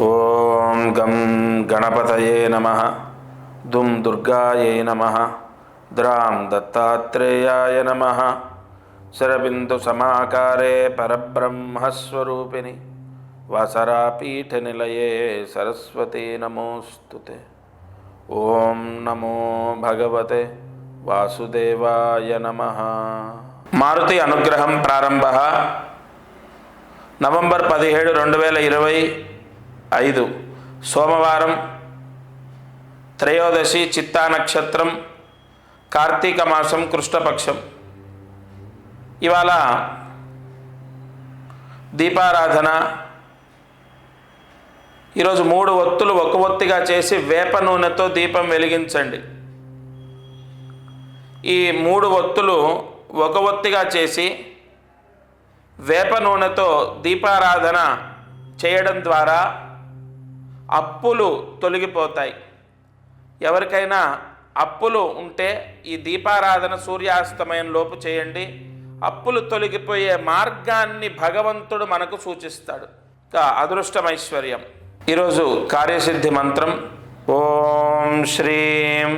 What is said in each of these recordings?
ఓం గం గణపతయే నమః దుం దుర్గాయై నమః ద్రాం దత్తాత్రేయాయ నమః శరబిందు సమాకారే పరబ్రహ్మస్వరూపిణి వాసరాపీఠ నిలయే సరస్వతీ నమోస్తుతే. ఓం నమో భగవతే వాసుదేవాయ నమః. మారుతి అనుగ్రహం ప్రారంభ నవంబర్ 17, 2025 సోమవారం, త్రయోదశి, చిత్తా నక్షత్రం, కార్తీక మాసం, కృష్ణపక్షం. ఇవాళ దీపారాధన. ఈరోజు 3 ఒత్తులు ఒక ఒత్తిగా చేసి వేప నూనెతో దీపం వెలిగించండి. ఈ 3 ఒత్తులు ఒక ఒత్తిగా చేసి వేప నూనెతో దీపారాధన చేయడం ద్వారా అప్పులు తొలగిపోతాయి. ఎవరికైనా అప్పులు ఉంటే ఈ దీపారాధన సూర్యాస్తమయం లోపు చేయండి. అప్పులు తొలగిపోయే మార్గాన్ని భగవంతుడు మనకు సూచిస్తాడు. అదృష్టమైశ్వర్యం. ఈరోజు కార్యసిద్ధి మంత్రం ఓం శ్రీం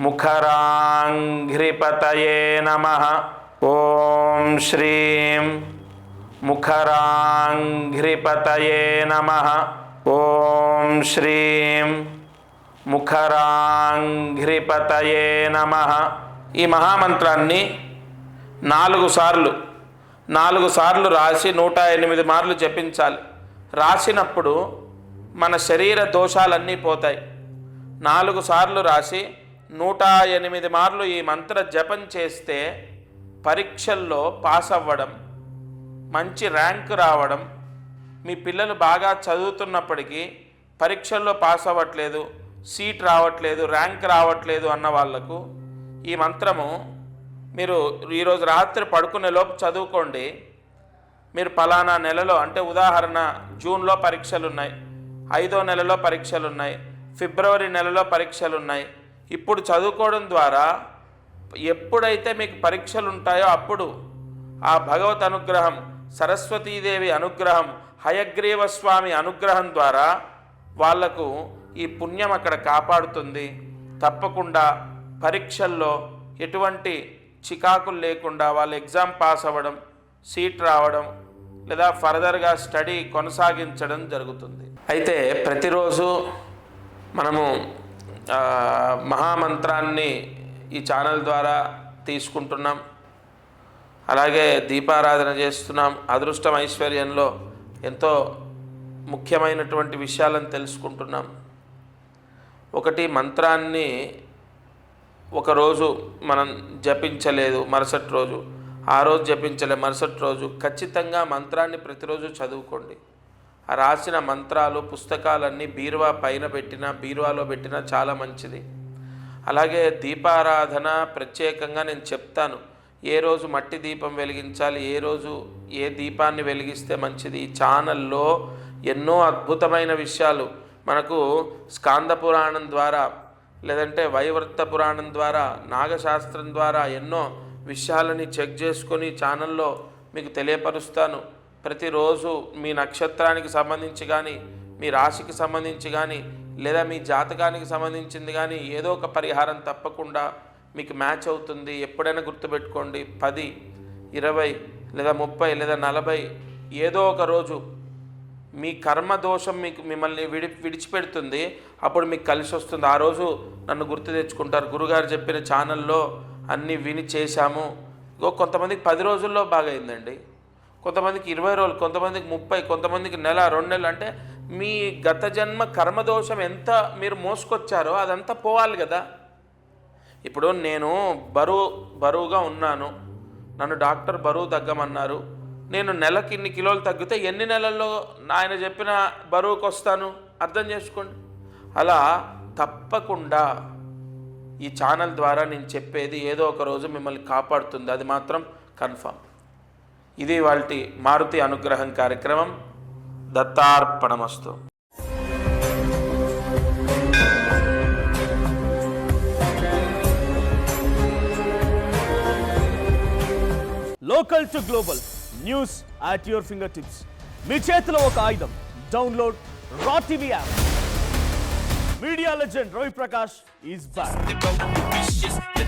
ముఖరాంఘ్రిపతయే నమః. ఓం శ్రీం ముఖరాంఘ్రిపతయే నమః. ఓం శ్రీం ముఖరాంఘ్రిపతయే నమః. ఈ మహామంత్రాన్ని 4 సార్లు రాసి 108 మార్లు జపించాలి. రాసినప్పుడు మన శరీర దోషాలన్నీ పోతాయి. 4 సార్లు రాసి 108 మార్లు ఈ మంత్ర జపం చేస్తే పరీక్షల్లో పాస్ అవ్వడం, మంచి ర్యాంక్ రావడం. మీ పిల్లలు బాగా చదువుతున్నప్పటికీ పరీక్షల్లో పాస్ అవ్వట్లేదు, సీట్ రావట్లేదు, ర్యాంక్ రావట్లేదు అన్న వాళ్లకు ఈ మంత్రము మీరు ఈరోజు రాత్రి పడుకునే లోపు చదువుకోండి. మీరు పలానా నెలలో, అంటే ఉదాహరణ జూన్లో పరీక్షలు ఉన్నాయి, 5వ నెలలో పరీక్షలు ఉన్నాయి, ఫిబ్రవరి నెలలో పరీక్షలు ఉన్నాయి. ఇప్పుడు చదువుకోవడం ద్వారా ఎప్పుడైతే మీకు పరీక్షలు ఉంటాయో అప్పుడు ఆ భగవత్ అనుగ్రహం, సరస్వతీదేవి అనుగ్రహం, హయగ్రీవ స్వామి అనుగ్రహం ద్వారా వాళ్లకు ఈ పుణ్యం అక్కడ కాపాడుతుంది. తప్పకుండా పరీక్షల్లో ఎటువంటి చికాకులు లేకుండా వాళ్ళు ఎగ్జామ్ పాస్ అవ్వడం, సీట్ రావడం, లేదా ఫర్దర్గా స్టడీ కొనసాగించడం జరుగుతుంది. అయితే ప్రతిరోజు మనము మహామంత్రాన్ని ఈ ఛానల్ ద్వారా తీసుకుంటున్నాం. అలాగే దీపారాధన చేస్తున్నాం. అదృష్టం ఐశ్వర్యంలో ఎంతో ముఖ్యమైనటువంటి విషయాలను తెలుసుకుంటున్నాం. ఒకటి, మంత్రాన్ని ఒకరోజు మనం జపించలేదు, మరుసటి రోజు, ఆ రోజు జపించలే, మరుసటి రోజు ఖచ్చితంగా మంత్రాన్ని ప్రతిరోజు చదువుకోండి. ఆ రాసిన మంత్రాలు, పుస్తకాలన్నీ బీరువా పైన పెట్టినా, బీరువాలో పెట్టినా చాలా మంచిది. అలాగే దీపారాధన ప్రత్యేకంగా నేను చెప్తాను, ఏ రోజు మట్టి దీపం వెలిగించాలి, ఏ రోజు ఏ దీపాన్ని వెలిగిస్తే మంచిది. ఈ ఛానల్లో ఎన్నో అద్భుతమైన విషయాలు మనకు స్కాంద పురాణం ద్వారా, లేదంటే వైవర్త పురాణం ద్వారా, నాగశాస్త్రం ద్వారా ఎన్నో విషయాలని చెక్ చేసుకొని ఛానల్లో మీకు తెలియపరుస్తాను. ప్రతిరోజు మీ నక్షత్రానికి సంబంధించి కానీ, మీ రాశికి సంబంధించి కానీ, లేదా మీ జాతకానికి సంబంధించింది కానీ ఏదో ఒక పరిహారం తప్పకుండా మీకు మ్యాచ్ అవుతుంది. ఎప్పుడైనా గుర్తుపెట్టుకోండి, 10, 20 లేదా 30 లేదా 40 ఏదో ఒక రోజు మీ కర్మదోషం మిమ్మల్ని విడిచిపెడుతుంది. అప్పుడు మీకు కలిసి వస్తుంది. ఆ రోజు నన్ను గుర్తు తెచ్చుకుంటారు, గురుగారు చెప్పిన ఛానల్లో అన్నీ విని చేశాము. కొంతమందికి 10 రోజుల్లో బాగైందండి, కొంతమందికి 20 రోజులు, కొంతమందికి 30, కొంతమందికి నెల, 2 నెలలు. అంటే మీ గత జన్మ కర్మదోషం ఎంత మీరు మోసుకొచ్చారో అదంతా పోవాలి కదా. ఇప్పుడు నేను బరువుగా ఉన్నాను, నన్ను డాక్టర్ బరువు తగ్గమన్నారు. నేను నెలకి ఇన్ని కిలోలు తగ్గితే ఎన్ని నెలల్లో ఆయన చెప్పిన బరువుకు వస్తాను? అర్థం చేసుకోండి. అలా తప్పకుండా ఈ ఛానల్ ద్వారా నేను చెప్పేది ఏదో ఒక రోజు మిమ్మల్ని కాపాడుతుంది, అది మాత్రం కన్ఫర్మ్. ఇది వాల్టి మారుతి అనుగ్రహం కార్యక్రమం. దత్తార్పణమస్తు. Local to global news at your fingertips. మీ చేతిలో ఒక ఆయుధం. Download Raw TV app. Media legend Ravi Prakash is back.